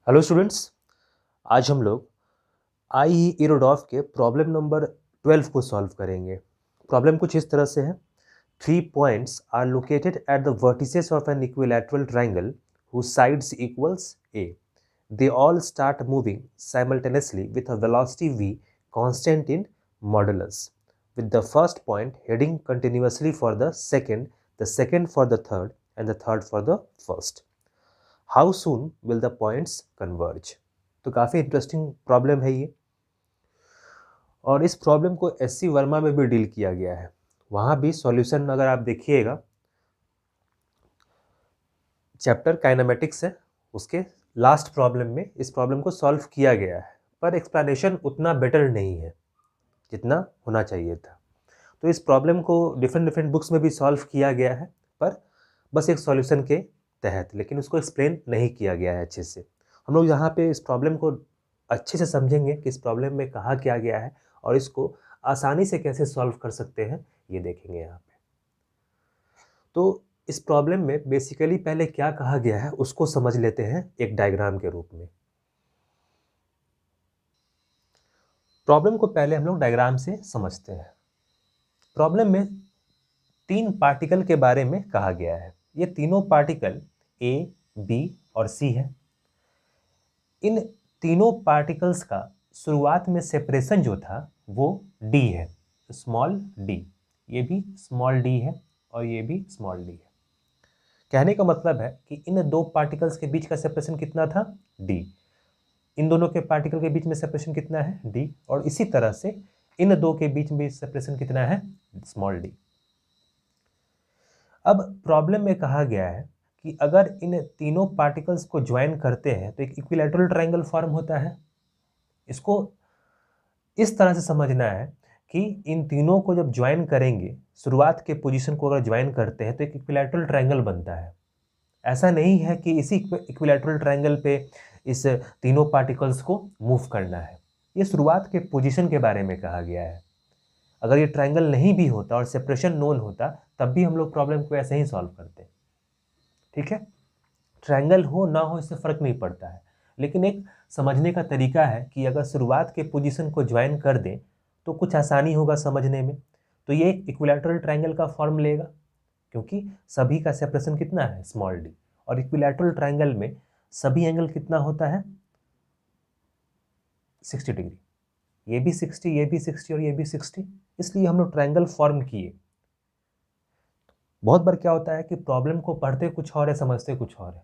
Hello students, आज हम लोग आई इरोडॉफ के प्रॉब्लम नंबर 12 को सॉल्व करेंगे। प्रॉब्लम कुछ इस तरह से है। 3 points are located at the vertices of an equilateral triangle whose sides equals a. They all start moving simultaneously with a velocity v constant in modulus, with the first point heading continuously for the second for the third, and the third for the first. How soon will the points converge. तो काफ़ी interesting problem है ये, और इस problem को SC Verma में भी deal किया गया है। वहाँ भी सॉल्यूशन अगर आप देखिएगा, चैप्टर काइनेमेटिक्स है, उसके लास्ट प्रॉब्लम में इस प्रॉब्लम को सॉल्व किया गया है, पर एक्सप्लेनेशन उतना बेटर नहीं है जितना होना चाहिए था। तो इस प्रॉब्लम को डिफरेंट बुक्स में भी सॉल्व किया गया है, पर बस एक सॉल्यूशन के तहत, लेकिन उसको एक्सप्लेन नहीं किया गया है अच्छे से। हम लोग यहाँ पे इस प्रॉब्लम को अच्छे से समझेंगे कि इस प्रॉब्लम में कहा क्या गया है और इसको आसानी से कैसे सॉल्व कर सकते हैं, ये देखेंगे यहाँ पे। तो इस प्रॉब्लम में बेसिकली पहले क्या कहा गया है उसको समझ लेते हैं एक डायग्राम के रूप में। प्रॉब्लम को पहले हम लोग डायग्राम से समझते हैं। प्रॉब्लम में 3 पार्टिकल के बारे में कहा गया है। ये तीनों पार्टिकल ए, बी और सी है। इन तीनों पार्टिकल्स का शुरुआत में सेपरेशन जो था वो डी है, स्मॉल डी। ये भी स्मॉल डी है और ये भी स्मॉल डी है। कहने का मतलब है कि इन दो पार्टिकल्स के बीच का सेपरेशन कितना था, डी। इन दोनों के पार्टिकल के बीच में सेपरेशन कितना है, डी। और इसी तरह से इन दो के बीच में सेपरेशन कितना है, स्मॉल डी। अब प्रॉब्लम में कहा गया है कि अगर इन तीनों पार्टिकल्स को ज्वाइन करते हैं तो एक इक्विलैटरल ट्रायंगल फॉर्म होता है। इसको इस तरह से समझना है कि इन तीनों को जब ज्वाइन करेंगे, शुरुआत के पोजीशन को अगर ज्वाइन करते हैं तो एक इक्विलैटरल ट्रायंगल बनता है। ऐसा नहीं है कि इसी इक्विलैटरल ट्रायंगल पे इस तीनों पार्टिकल्स को मूव करना है। ये शुरुआत के पोजीशन के बारे में कहा गया है। अगर ये ट्रायंगल नहीं भी होता और सेपरेशन नोन होता तब भी हम लोग प्रॉब्लम को ऐसे ही सॉल्व करते। ठीक है, ट्रायंगल हो ना हो इससे फर्क नहीं पड़ता है, लेकिन एक समझने का तरीका है कि अगर शुरुआत के पोजीशन को ज्वाइन कर दें तो कुछ आसानी होगा समझने में। तो ये इक्विलैटरल ट्रायंगल का फॉर्म लेगा, क्योंकि सभी का सेपरेशन कितना है, स्मॉल डी। और इक्विलैटरल ट्रायंगल में सभी एंगल कितना होता है, 60 डिग्री। ये भी 60, ये भी 60 और ये भी 60। इसलिए हम लोग ट्रायंगल फॉर्म किए। बहुत बार क्या होता है कि प्रॉब्लम को पढ़ते कुछ और है, समझते कुछ और है।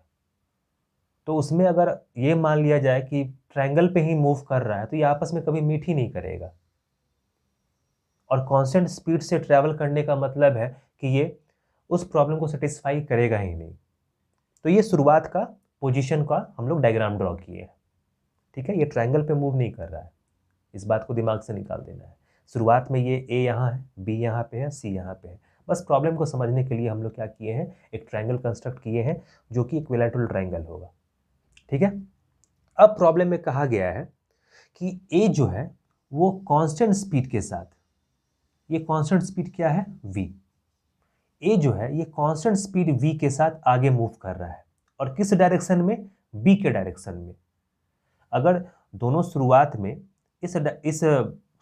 तो उसमें अगर ये मान लिया जाए कि ट्रायंगल पे ही मूव कर रहा है तो ये आपस में कभी मीट ही नहीं करेगा। और कांस्टेंट स्पीड से ट्रैवल करने का मतलब है कि ये उस प्रॉब्लम को सेटिस्फाई करेगा ही नहीं। तो ये शुरुआत का पोजीशन का हम लोग डायग्राम ड्रॉ किए हैं। ठीक है, ये ट्रायंगल पे मूव नहीं कर रहा है, इस बात को दिमाग से निकाल देना है। शुरुआत में ये ए यहाँ है, बी यहाँ पे है, सी यहाँ पे है। बस प्रॉब्लम को समझने के लिए हम लोग क्या किए हैं, एक ट्रायंगल कंस्ट्रक्ट किए हैं जो कि इक्विलैटरल ट्रायंगल होगा। ठीक है, अब प्रॉब्लम में कहा गया है कि ए जो है वो कांस्टेंट स्पीड के साथ, ये कांस्टेंट स्पीड क्या है, v। ए जो है ये कांस्टेंट स्पीड v के साथ आगे मूव कर रहा है, और किस डायरेक्शन में, b के डायरेक्शन में। अगर दोनों शुरुआत में इस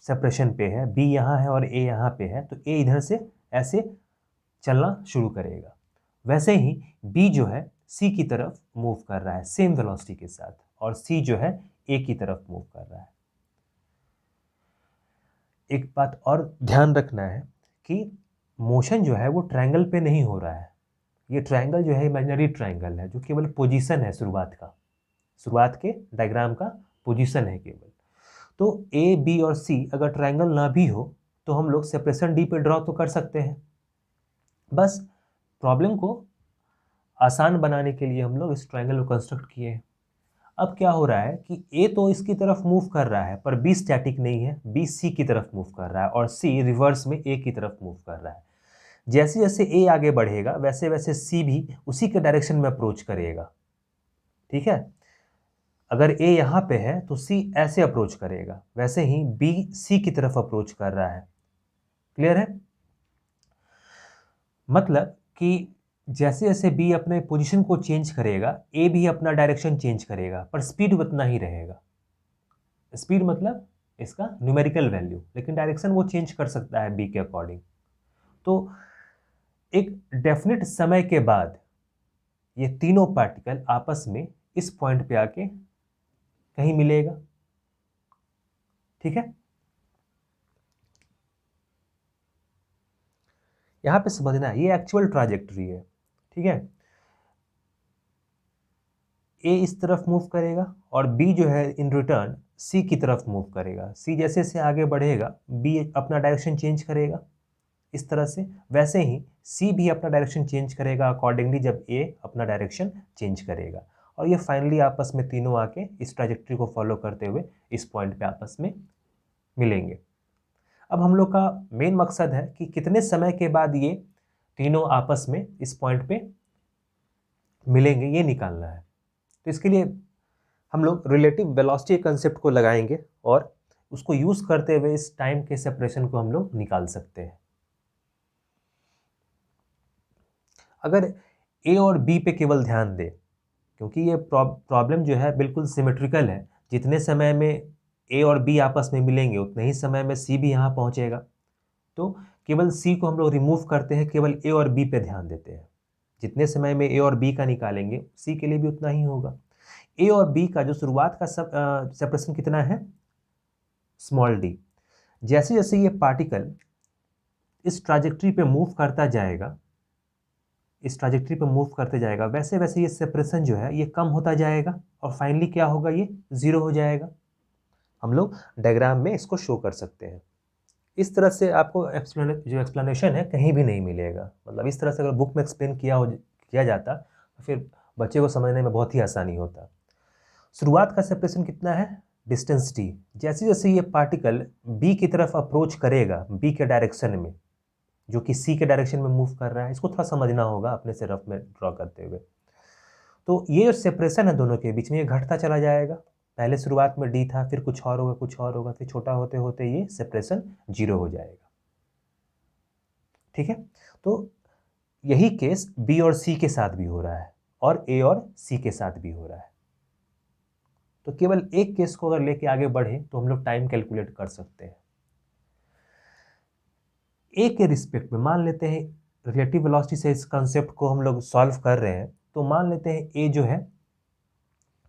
सेपरेशन पे है, b यहाँ है और a यहाँ पे है, तो a इधर से ऐसे चलना शुरू करेगा। वैसे ही b जो है c की तरफ मूव कर रहा है सेम वेलोसिटी के साथ, और c जो है a की तरफ मूव कर रहा है। एक बात और ध्यान रखना है कि मोशन जो है वो ट्रायंगल पे नहीं हो रहा है। ये ट्रायंगल जो है इमेजिनरी ट्रायंगल है, जो केवल पोजीशन है शुरुआत का, शुरुआत के डायग्राम का पोजीशन है केवल। तो ए, बी और सी अगर ट्रायंगल ना भी हो तो हम लोग सेपरेशन डी पे ड्रॉ तो कर सकते हैं। बस प्रॉब्लम को आसान बनाने के लिए हम लोग इस ट्रायंगल को कंस्ट्रक्ट किए हैं। अब क्या हो रहा है कि ए तो इसकी तरफ मूव कर रहा है, पर बी स्टैटिक नहीं है, बी सी की तरफ मूव कर रहा है, और सी रिवर्स में ए की तरफ मूव कर रहा है। जैसे जैसे ए आगे बढ़ेगा वैसे वैसे सी भी उसी के डायरेक्शन में अप्रोच करेगा। ठीक है, अगर ए यहाँ पे है तो सी ऐसे अप्रोच करेगा, वैसे ही बी सी की तरफ अप्रोच कर रहा है। क्लियर है? मतलब कि जैसे जैसे बी अपने पोजीशन को चेंज करेगा, ए भी अपना डायरेक्शन चेंज करेगा, पर स्पीड उतना ही रहेगा। स्पीड मतलब इसका न्यूमेरिकल वैल्यू, लेकिन डायरेक्शन वो चेंज कर सकता है बी के अकॉर्डिंग। तो एक डेफिनेट समय के बाद ये तीनों पार्टिकल आपस में इस पॉइंट पे आके कहीं मिलेगा। ठीक है, यहां पे समझना है ये एक्चुअल ट्राजेक्टरी है। ठीक है, ए इस तरफ मूव करेगा और बी जो है इन रिटर्न सी की तरफ मूव करेगा। सी जैसे जैसे आगे बढ़ेगा बी अपना डायरेक्शन चेंज करेगा इस तरह से, वैसे ही सी भी अपना डायरेक्शन चेंज करेगा अकॉर्डिंगली जब ए अपना डायरेक्शन चेंज करेगा, और ये फाइनली आपस में तीनों आके इस ट्राजेक्टरी को फॉलो करते हुए इस पॉइंट पे आपस में मिलेंगे। अब हम लोग का मेन मकसद है कि कितने समय के बाद ये तीनों आपस में इस पॉइंट पे मिलेंगे ये निकालना है। तो इसके लिए हम लोग रिलेटिव वेलोसिटी कंसेप्ट को लगाएंगे और उसको यूज करते हुए इस टाइम के सेपरेशन को हम लोग निकाल सकते हैं। अगर ए और बी पे केवल ध्यान दें, क्योंकि ये प्रॉब्लम जो है बिल्कुल सिमेट्रिकल है, जितने समय में ए और बी आपस में मिलेंगे उतने ही समय में सी भी यहाँ पहुँचेगा। तो केवल सी को हम लोग रिमूव करते हैं, केवल ए और बी पे ध्यान देते हैं। जितने समय में ए और बी का निकालेंगे सी के लिए भी उतना ही होगा। ए और बी का जो शुरुआत का सेपरेशन कितना है, स्मॉल डी। जैसे जैसे ये पार्टिकल इस ट्राजेक्टरी पे मूव करता जाएगा, इस ट्राजेक्टरी पे मूव करते जाएगा, वैसे वैसे ये सेपरेशन जो है ये कम होता जाएगा और फाइनली क्या होगा, ये जीरो हो जाएगा। हम लोग डायग्राम में इसको शो कर सकते हैं। इस तरह से आपको जो एक्सप्लेनेशन है कहीं भी नहीं मिलेगा। मतलब इस तरह से अगर बुक में एक्सप्लेन किया जाता तो फिर बच्चे को समझने में बहुत ही आसानी होता। शुरुआत का सेपरेशन कितना है, डिस्टेंस टी। जैसे जैसे ये पार्टिकल बी की तरफ अप्रोच करेगा, बी के डायरेक्शन में, जो कि सी के डायरेक्शन में मूव कर रहा है, इसको थोड़ा समझना होगा अपने से रफ में ड्रॉ करते हुए। तो ये जो सेपरेशन है दोनों के बीच में ये घटता चला जाएगा। पहले शुरुआत में डी था, फिर कुछ और होगा, कुछ और होगा, फिर छोटा होते होते ये सेपरेशन जीरो हो जाएगा। ठीक है, तो यही केस बी और सी के साथ भी हो रहा है और ए और सी के साथ भी हो रहा है। तो केवल एक केस को अगर लेके आगे बढ़े तो हम लोग टाइम कैलकुलेट कर सकते हैं। ए के रिस्पेक्ट में मान लेते हैं, रिलेटिव वेलोसिटी से इस कंसेप्ट को हम लोग सॉल्व कर रहे हैं, तो मान लेते हैं ए जो है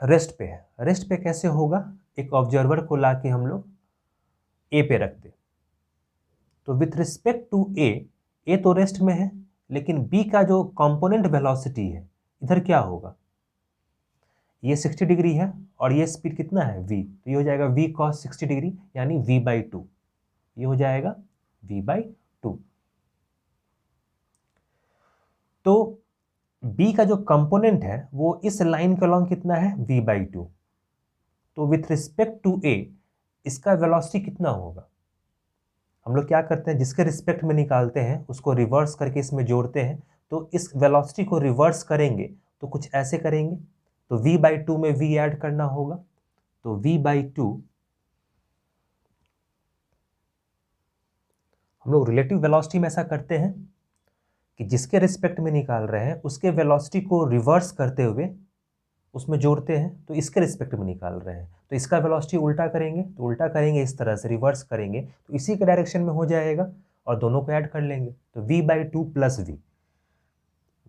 रेस्ट पे है। रेस्ट पे कैसे होगा, एक ऑब्जर्वर को लाके हम लोग ए पे रख दे। तो विथ रिस्पेक्ट टू ए तो रेस्ट में है, लेकिन बी का जो कंपोनेंट वेलोसिटी है इधर क्या होगा, ये 60 डिग्री है और ये स्पीड कितना है v, तो ये हो जाएगा v cos 60 डिग्री यानी v/2। ये हो जाएगा v/2। तो b का जो कंपोनेंट है वो इस लाइन के अलॉन्ग कितना है, v/2। तो विथ रिस्पेक्ट टू a इसका वेलोसिटी कितना होगा, हम लोग क्या करते हैं जिसके रिस्पेक्ट में निकालते हैं उसको रिवर्स करके इसमें जोड़ते हैं। तो इस वेलोसिटी को रिवर्स करेंगे तो कुछ ऐसे करेंगे, तो v/2 में v ऐड करना होगा। तो v/2 हम लोग रिलेटिव वेलोसिटी में ऐसा करते हैं कि जिसके रिस्पेक्ट में निकाल रहे हैं उसके वेलोसिटी को रिवर्स करते हुए उसमें जोड़ते हैं। तो इसके रिस्पेक्ट में निकाल रहे हैं तो इसका वेलोसिटी उल्टा करेंगे, तो उल्टा करेंगे इस तरह से रिवर्स करेंगे तो इसी के डायरेक्शन में हो जाएगा और दोनों को ऐड कर लेंगे। तो v/2 plus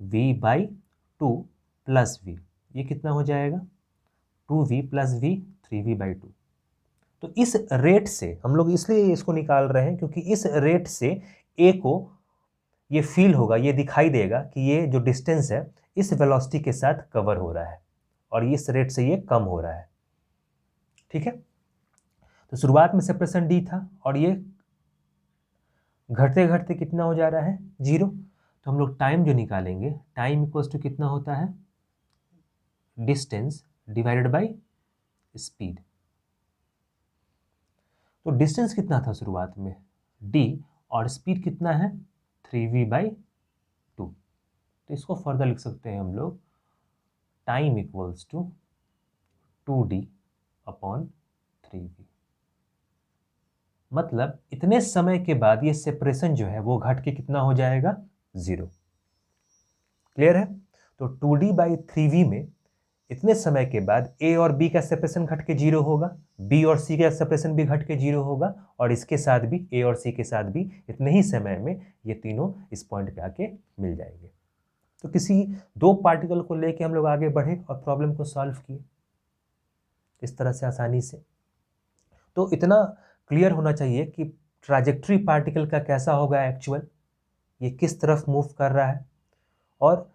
v/2 plus v, ये कितना हो जाएगा 2v प्लस v 3v/2। तो इस रेट से हम लोग इसलिए इसको निकाल रहे हैं क्योंकि इस रेट से ए को ये फील होगा, ये दिखाई देगा कि ये जो डिस्टेंस है इस वेलोसिटी के साथ कवर हो रहा है और इस रेट से ये कम हो रहा है। ठीक है, तो शुरुआत में सेपरेशन डी था और ये घटते घटते कितना हो जा रहा है, जीरो। तो हम लोग टाइम जो निकालेंगे, टाइम इक्वल्स टू कितना होता है, डिस्टेंस डिवाइडेड बाय स्पीड। तो डिस्टेंस कितना था शुरुआत में d और स्पीड कितना है 3v/2। तो इसको फर्दर लिख सकते हैं हम लोग, टाइम इक्वल्स टू 2d/3v। मतलब इतने समय के बाद ये सेपरेशन जो है वो घट के कितना हो जाएगा, जीरो। क्लियर है? तो 2D/3V में इतने समय के बाद ए और बी का सेपरेशन घट के 0 होगा, बी और सी का सेपरेशन भी घट के 0 होगा, और इसके साथ भी, ए और सी के साथ भी इतने ही समय में ये तीनों इस पॉइंट पे आके मिल जाएंगे। तो किसी दो पार्टिकल को लेके हम लोग आगे बढ़े और प्रॉब्लम को सॉल्व किए इस तरह से आसानी से। तो इतना क्लियर होना चाहिए कि ट्रैजेक्टरी पार्टिकल का कैसा होगा एक्चुअल, ये किस तरफ मूव कर रहा है, और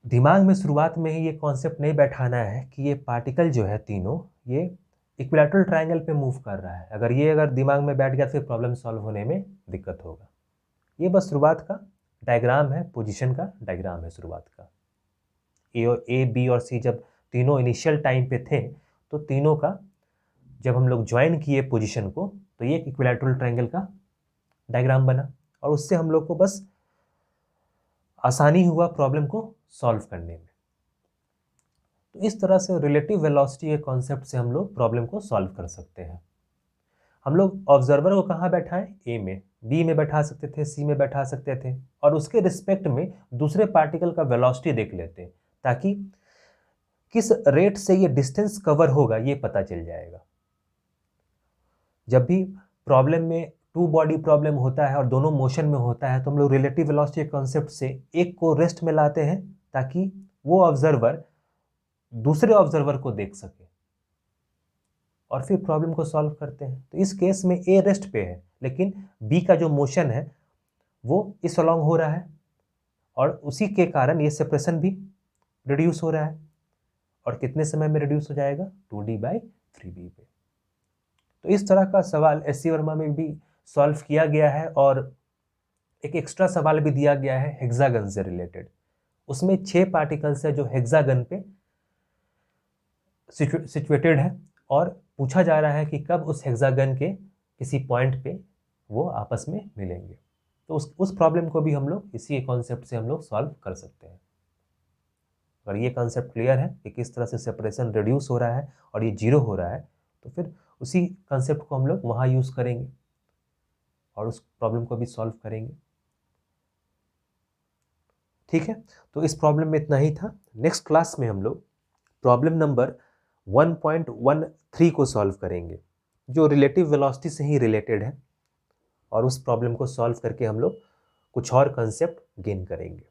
दिमाग में शुरुआत में ही ये कॉन्सेप्ट नहीं बैठाना है कि ये पार्टिकल जो है तीनों, ये इक्विलैटरल ट्रायंगल पे मूव कर रहा है। अगर दिमाग में बैठ गया तो फिर प्रॉब्लम सॉल्व होने में दिक्कत होगा। ये बस शुरुआत का डायग्राम है, पोजीशन का डायग्राम है शुरुआत का। ए, बी और सी जब तीनों इनिशियल टाइम पे थे, तो तीनों का जब हम लोग ज्वाइन किए पोजीशन को, तो ये इक्विलैटरल ट्रायंगल का डायग्राम बना, और उससे हम लोग को बस आसानी हुआ प्रॉब्लम को सॉल्व करने में। तो इस तरह से रिलेटिव वेलोसिटी के कॉन्सेप्ट से हम लोग प्रॉब्लम को सॉल्व कर सकते हैं। हम लोग ऑब्जर्वर को कहाँ बैठाएं? ए में, बी में बैठा सकते थे, सी में बैठा सकते थे, और उसके रिस्पेक्ट में दूसरे पार्टिकल का वेलोसिटी देख लेते हैं, ताकि किस रेट से ये डिस्टेंस कवर होगा ये पता चल जाएगा। जब भी प्रॉब्लम में टू बॉडी प्रॉब्लम होता है और दोनों मोशन में होता है, तो हम लोग रिलेटिव वेलोसिटी के कॉन्सेप्ट से एक को रेस्ट में लाते हैं, ताकि वो ऑब्जर्वर दूसरे ऑब्जर्वर को देख सके, और फिर प्रॉब्लम को सॉल्व करते हैं। तो इस केस में ए रेस्ट पे है, लेकिन बी का जो मोशन है वो इस अलोंग हो रहा है, और उसी के कारण ये सेपरेशन भी रिड्यूस हो रहा है। और कितने समय में रिड्यूस हो जाएगा? 2D/3V पे। तो इस तरह का सवाल एससी वर्मा में भी सॉल्व किया गया है, और एक एक्स्ट्रा सवाल भी दिया गया है हेक्सागन से रिलेटेड। उसमें 6 पार्टिकल्स है जो हेक्सागन पे सिचुएटेड है, और पूछा जा रहा है कि कब उस हेक्सागन के किसी पॉइंट पे वो आपस में मिलेंगे। तो उस प्रॉब्लम को भी हम लोग इसी कॉन्सेप्ट से हम लोग सॉल्व कर सकते हैं। अगर ये कॉन्सेप्ट क्लियर है कि किस तरह से सेपरेशन रिड्यूस हो रहा है और ये 0 हो रहा है, तो फिर उसी कॉन्सेप्ट को हम लोग वहाँ यूज़ करेंगे और उस प्रॉब्लम को भी सॉल्व करेंगे। ठीक है, तो इस प्रॉब्लम में इतना ही था। नेक्स्ट क्लास में हम लोग प्रॉब्लम नंबर 1.13 को सॉल्व करेंगे, जो रिलेटिव वेलोसिटी से ही रिलेटेड है, और उस प्रॉब्लम को सॉल्व करके हम लोग कुछ और कंसेप्ट गेन करेंगे।